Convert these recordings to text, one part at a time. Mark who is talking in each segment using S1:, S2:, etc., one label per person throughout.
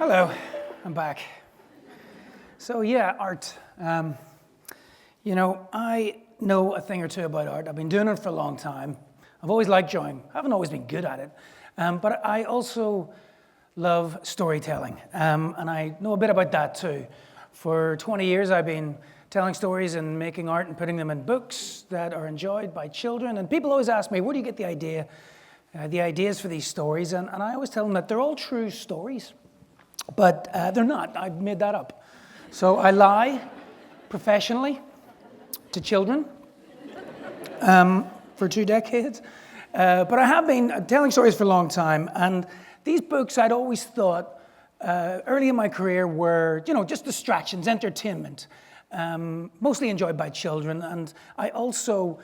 S1: Hello, I'm back. So yeah, art. I know a thing or two about art. I've been doing it for a long time. I've always liked drawing. I haven't always been good at it. But I also love storytelling. And I know a bit about that too. For 20 years, I've been telling stories and making art and putting them in books that are enjoyed by children. And people always ask me, where do you get the ideas for these stories? And I always tell them that they're all true stories. But they're not. I've made that up. So I lie professionally to children for 2 decades. But I have been telling stories for a long time. And these books, I'd always thought, early in my career, were just distractions, entertainment, mostly enjoyed by children. And I also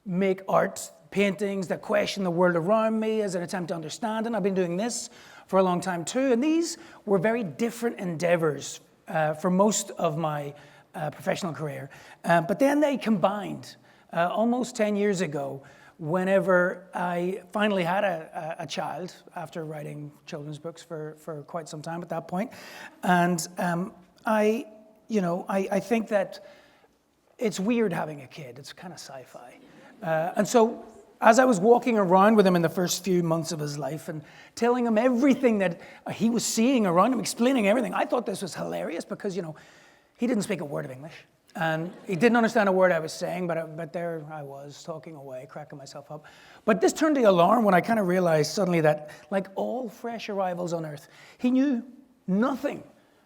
S1: make art, paintings that question the world around me as an attempt to understand it. And I've been doing this for a long time too. And these were very different endeavors for most of my professional career. But then they combined almost 10 years ago, whenever I finally had a child, after writing children's books for quite some time at that point. And I think that it's weird having a kid. It's kind of sci-fi. And so as I was walking around with him in the first few months of his life and telling him everything that he was seeing around him, explaining everything, I thought this was hilarious because, he didn't speak a word of English. And he didn't understand a word I was saying, but there I was, talking away, cracking myself up. But this turned the alarm when I kind of realized suddenly that, like all fresh arrivals on Earth, he knew nothing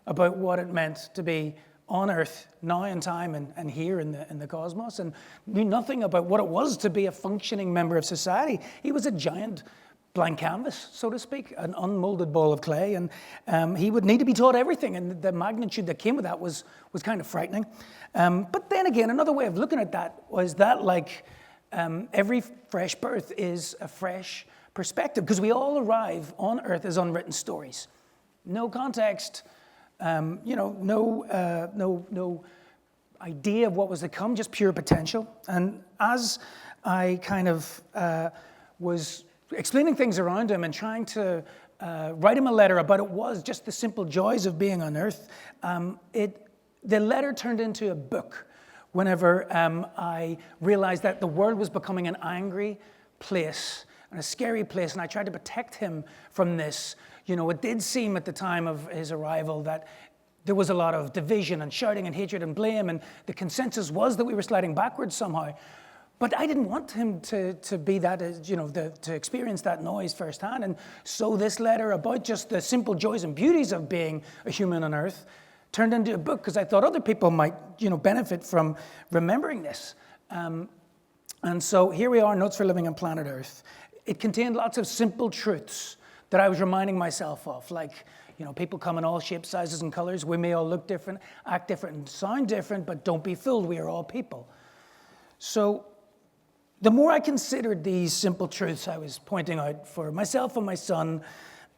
S1: about what it meant to be on Earth now in time and here in the cosmos, and knew nothing about what it was to be a functioning member of society. He was a giant blank canvas, so to speak, an unmolded ball of clay, and he would need to be taught everything, and the magnitude that came with that was kind of frightening. But then again, another way of looking at that was that every fresh birth is a fresh perspective, because we all arrive on Earth as unwritten stories. No context, no idea of what was to come, just pure potential. And as I kind of was explaining things around him and trying to write him a letter about it was just the simple joys of being on Earth, the letter turned into a book whenever I realized that the world was becoming an angry place and a scary place, and I tried to protect him from this. It did seem at the time of his arrival that there was a lot of division and shouting and hatred and blame, and the consensus was that we were sliding backwards somehow. But I didn't want him to be that, to experience that noise firsthand. And so this letter about just the simple joys and beauties of being a human on Earth turned into a book, because I thought other people might, benefit from remembering this. And so here we are, Notes for Living on Planet Earth. It contained lots of simple truths that I was reminding myself of, like, people come in all shapes, sizes, and colors. We may all look different, act different, and sound different, but don't be fooled, we are all people. So the more I considered these simple truths I was pointing out for myself and my son,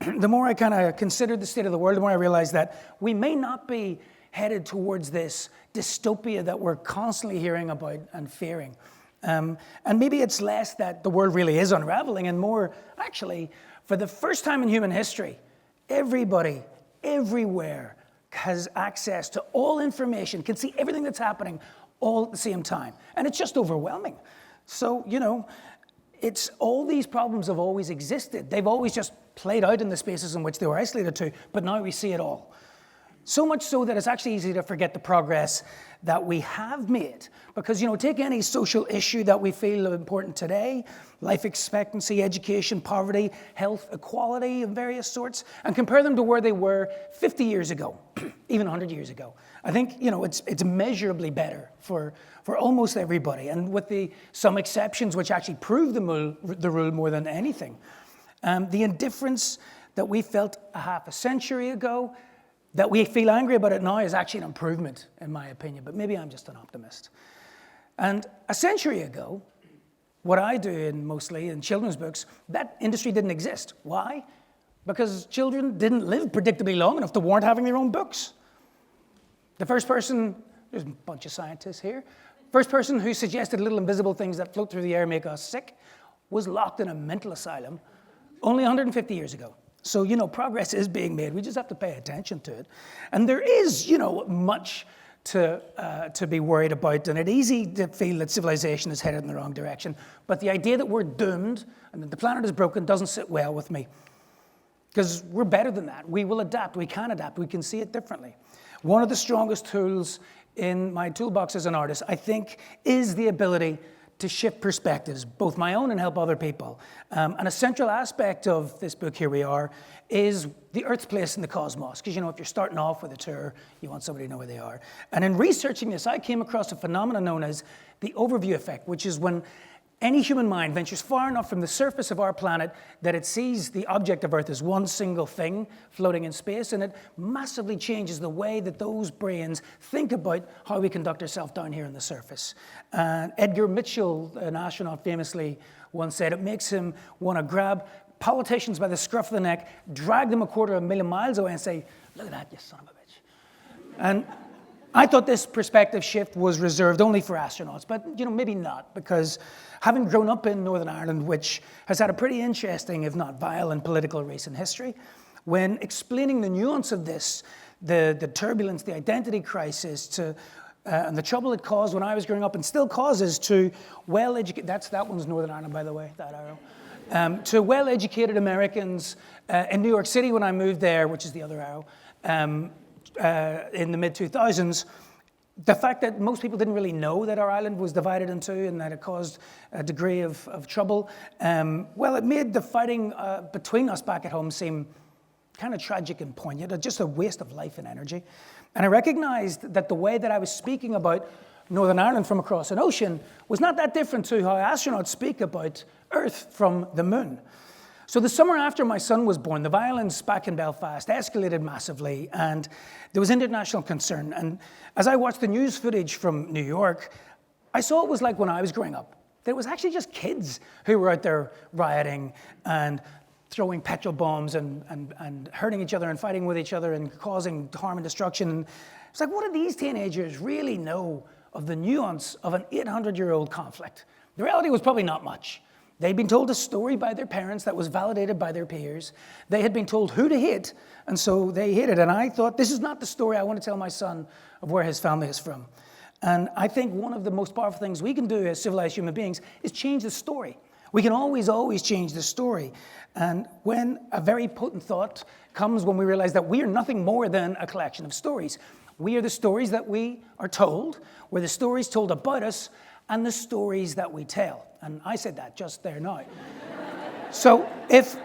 S1: the more I kind of considered the state of the world, the more I realized that we may not be headed towards this dystopia that we're constantly hearing about and fearing. And maybe it's less that the world really is unraveling, and more, actually, for the first time in human history, everybody, everywhere, has access to all information, can see everything that's happening all at the same time. And it's just overwhelming. So, it's all these problems have always existed. They've always just played out in the spaces in which they were isolated to, but now we see it all. So much so that it's actually easy to forget the progress that we have made. Because, take any social issue that we feel important today, life expectancy, education, poverty, health, equality of various sorts, and compare them to where they were 50 years ago, even 100 years ago. I think, it's measurably better for almost everybody, and with some exceptions which actually prove the rule more than anything. The indifference that we felt a half a century ago, that we feel angry about it now, is actually an improvement, in my opinion, but maybe I'm just an optimist. And a century ago, what I do mostly in children's books, that industry didn't exist. Why? Because children didn't live predictably long enough to warrant having their own books. The first person, there's a bunch of scientists here, first person who suggested little invisible things that float through the air make us sick was locked in a mental asylum only 150 years ago. So, progress is being made. We just have to pay attention to it. And there is, much to be worried about, and it's easy to feel that civilization is headed in the wrong direction. But the idea that we're doomed and that the planet is broken doesn't sit well with me. Because we're better than that. We will adapt. We can adapt. We can see it differently. One of the strongest tools in my toolbox as an artist, I think, is the ability to shift perspectives, both my own and help other people. And a central aspect of this book, Here We Are, is the Earth's place in the cosmos. Because, if you're starting off with a tour, you want somebody to know where they are. And in researching this, I came across a phenomenon known as the overview effect, which is when any human mind ventures far enough from the surface of our planet that it sees the object of Earth as one single thing floating in space, and it massively changes the way that those brains think about how we conduct ourselves down here on the surface. And Edgar Mitchell, an astronaut, famously once said it makes him want to grab politicians by the scruff of the neck, drag them 250,000 miles away and say, "Look at that, you son of a bitch." And I thought this perspective shift was reserved only for astronauts, but maybe not, because having grown up in Northern Ireland, which has had a pretty interesting, if not violent, political recent history, when explaining the nuance of this, the turbulence, the identity crisis, and the trouble it caused when I was growing up and still causes to well-educated, that one's Northern Ireland, by the way, that arrow, to well-educated Americans in New York City when I moved there, which is the other arrow, in the mid-2000s, the fact that most people didn't really know that our island was divided in two and that it caused a degree of trouble, it made the fighting between us back at home seem kind of tragic and poignant, just a waste of life and energy. And I recognized that the way that I was speaking about Northern Ireland from across an ocean was not that different to how astronauts speak about Earth from the moon. So the summer after my son was born, the violence back in Belfast escalated massively, and there was international concern. And as I watched the news footage from New York, I saw it was like when I was growing up. That it was actually just kids who were out there rioting and throwing petrol bombs and hurting each other and fighting with each other and causing harm and destruction. And it's like, what do these teenagers really know of the nuance of an 800-year-old conflict? The reality was probably not much. They'd been told a story by their parents that was validated by their peers. They had been told who to hate, and so they hated. And I thought, this is not the story I want to tell my son of where his family is from. And I think one of the most powerful things we can do as civilized human beings is change the story. We can always change the story. And when a very potent thought comes when we realize that we are nothing more than a collection of stories. We are the stories that we are told. We're the stories told about us and the stories that we tell. And I said that just there now. So if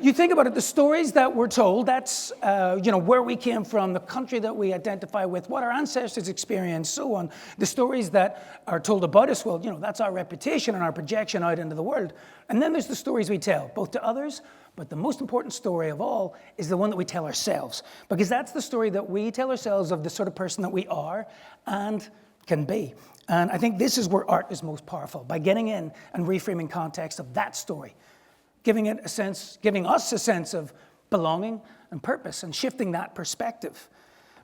S1: you think about it, the stories that we're told, that's where we came from, the country that we identify with, what our ancestors experienced, so on. The stories that are told about us, well, that's our reputation and our projection out into the world. And then there's the stories we tell, both to others, but the most important story of all is the one that we tell ourselves. Because that's the story that we tell ourselves of the sort of person that we are and can be. And I think this is where art is most powerful, by getting in and reframing context of that story, giving us a sense of belonging and purpose and shifting that perspective.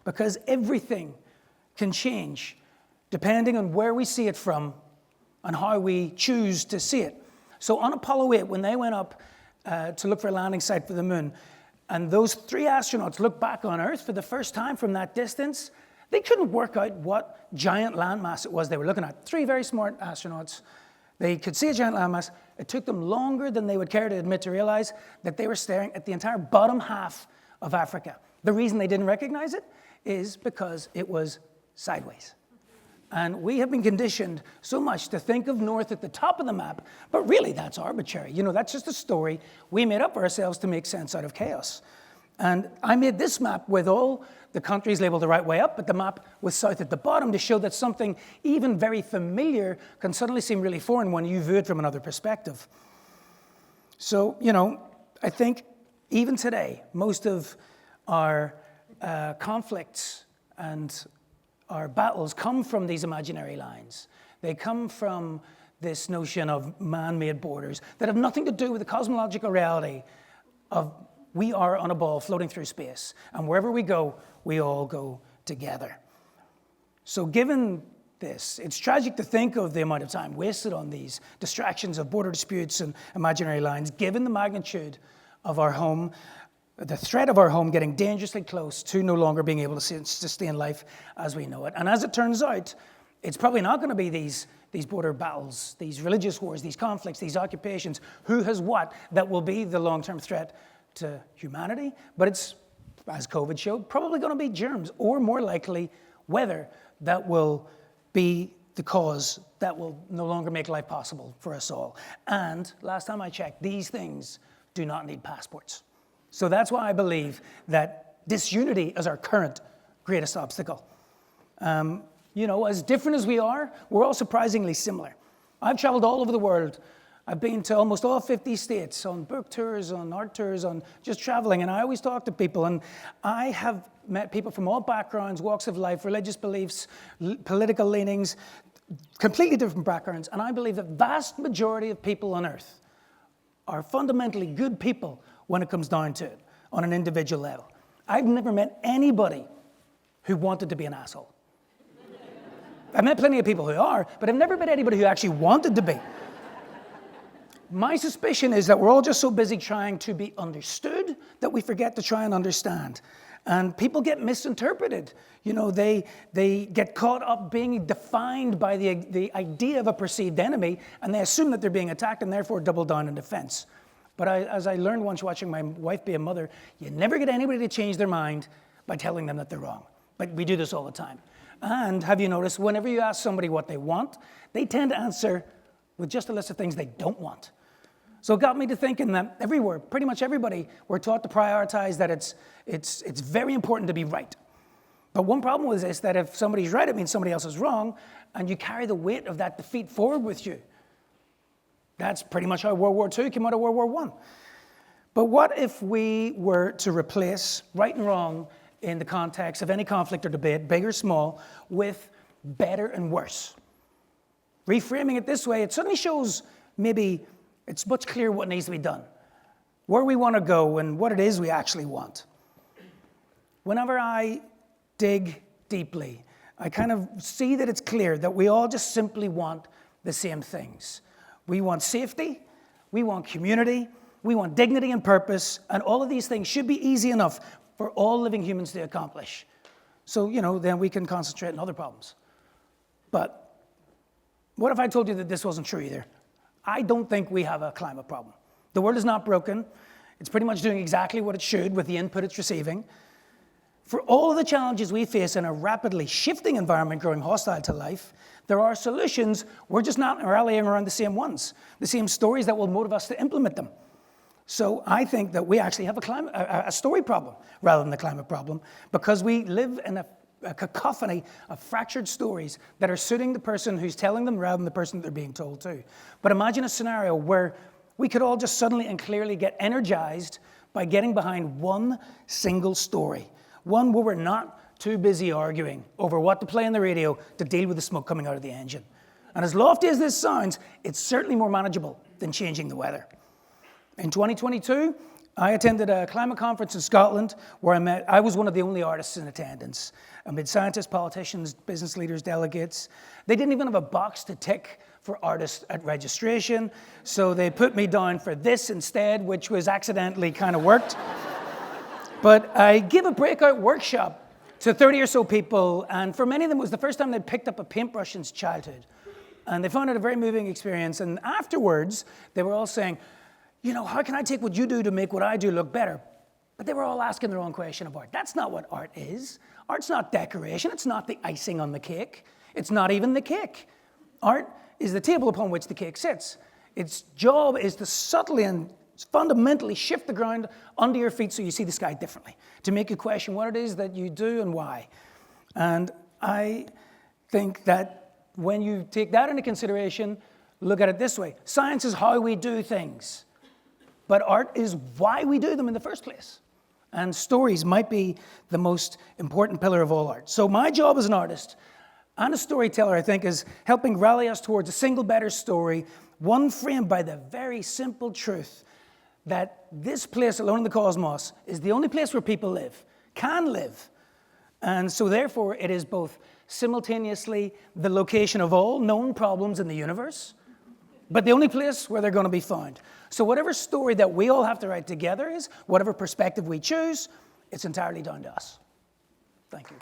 S1: Because everything can change depending on where we see it from and how we choose to see it. So on Apollo 8, when they went up to look for a landing site for the moon, and those 3 astronauts looked back on Earth for the first time from that distance, they couldn't work out what giant landmass it was they were looking at. 3 very smart astronauts. They could see a giant landmass. It took them longer than they would care to admit to realize that they were staring at the entire bottom half of Africa. The reason they didn't recognize it is because it was sideways. And we have been conditioned so much to think of north at the top of the map, but really that's arbitrary. That's just a story we made up for ourselves to make sense out of chaos. And I made this map with all the countries labeled the right way up, but the map was south at the bottom to show that something even very familiar can suddenly seem really foreign when you view it from another perspective. So, I think even today, most of our conflicts and our battles come from these imaginary lines. They come from this notion of man-made borders that have nothing to do with the cosmological reality of we are on a ball floating through space, and wherever we go, we all go together. So given this, it's tragic to think of the amount of time wasted on these distractions of border disputes and imaginary lines, given the magnitude of our home, the threat of our home getting dangerously close to no longer being able to sustain life as we know it. And as it turns out, it's probably not going to be these border battles, these religious wars, these conflicts, these occupations, who has what, that will be the long-term threat to humanity. But it's, as COVID showed, probably going to be germs, or more likely, weather that will be the cause that will no longer make life possible for us all. And last time I checked, these things do not need passports. So that's why I believe that disunity is our current greatest obstacle. As different as we are, we're all surprisingly similar. I've traveled all over the world. I've been to almost all 50 states on book tours, on art tours, on just traveling, and I always talk to people, and I have met people from all backgrounds, walks of life, religious beliefs, political leanings, completely different backgrounds, and I believe the vast majority of people on earth are fundamentally good people when it comes down to it, on an individual level. I've never met anybody who wanted to be an asshole. I've met plenty of people who are, but I've never met anybody who actually wanted to be. My suspicion is that we're all just so busy trying to be understood that we forget to try and understand. And people get misinterpreted. They get caught up being defined by the idea of a perceived enemy, and they assume that they're being attacked and therefore double down in defense. But as I learned once watching my wife be a mother, you never get anybody to change their mind by telling them that they're wrong. But we do this all the time. And have you noticed, whenever you ask somebody what they want, they tend to answer with just a list of things they don't want. So it got me to thinking that everywhere, pretty much everybody, we're taught to prioritize that it's very important to be right. But one problem with this, that if somebody's right, it means somebody else is wrong, and you carry the weight of that defeat forward with you. That's pretty much how World War II came out of World War I. But what if we were to replace right and wrong in the context of any conflict or debate, big or small, with better and worse? Reframing it this way, it suddenly shows maybe it's much clearer what needs to be done, where we want to go, and what it is we actually want. Whenever I dig deeply, I kind of see that it's clear that we all just simply want the same things. We want safety, we want community, we want dignity and purpose, and all of these things should be easy enough for all living humans to accomplish. So, then we can concentrate on other problems. But what if I told you that this wasn't true either? I don't think we have a climate problem. The world is not broken. It's pretty much doing exactly what it should with the input it's receiving. For all of the challenges we face in a rapidly shifting environment growing hostile to life, there are solutions. We're just not rallying around the same ones, the same stories that will motivate us to implement them. So I think that we actually have a story problem rather than the climate problem, because we live in a cacophony of fractured stories that are suiting the person who's telling them rather than the person that they're being told to. But imagine a scenario where we could all just suddenly and clearly get energized by getting behind one single story, one where we're not too busy arguing over what to play on the radio to deal with the smoke coming out of the engine. And as lofty as this sounds, it's certainly more manageable than changing the weather. In 2022, I attended a climate conference in Scotland where I was one of the only artists in attendance. Amid scientists, politicians, business leaders, delegates. They didn't even have a box to tick for artists at registration, so they put me down for this instead, which was accidentally kind of worked. But I gave a breakout workshop to 30 or so people, and for many of them it was the first time they'd picked up a paintbrush since childhood. And they found it a very moving experience, and afterwards they were all saying, how can I take what you do to make what I do look better? But they were all asking their own question of art. That's not what art is. Art's not decoration. It's not the icing on the cake. It's not even the cake. Art is the table upon which the cake sits. Its job is to subtly and fundamentally shift the ground under your feet so you see the sky differently, to make you question what it is that you do and why. And I think that when you take that into consideration, look at it this way. Science is how we do things. But art is why we do them in the first place. And stories might be the most important pillar of all art. So my job as an artist and a storyteller, I think, is helping rally us towards a single better story, one framed by the very simple truth that this place alone in the cosmos is the only place where people live, can live. And so therefore, it is both simultaneously the location of all known problems in the universe, but the only place where they're going to be found. So whatever story that we all have to write together is, whatever perspective we choose, it's entirely down to us. Thank you.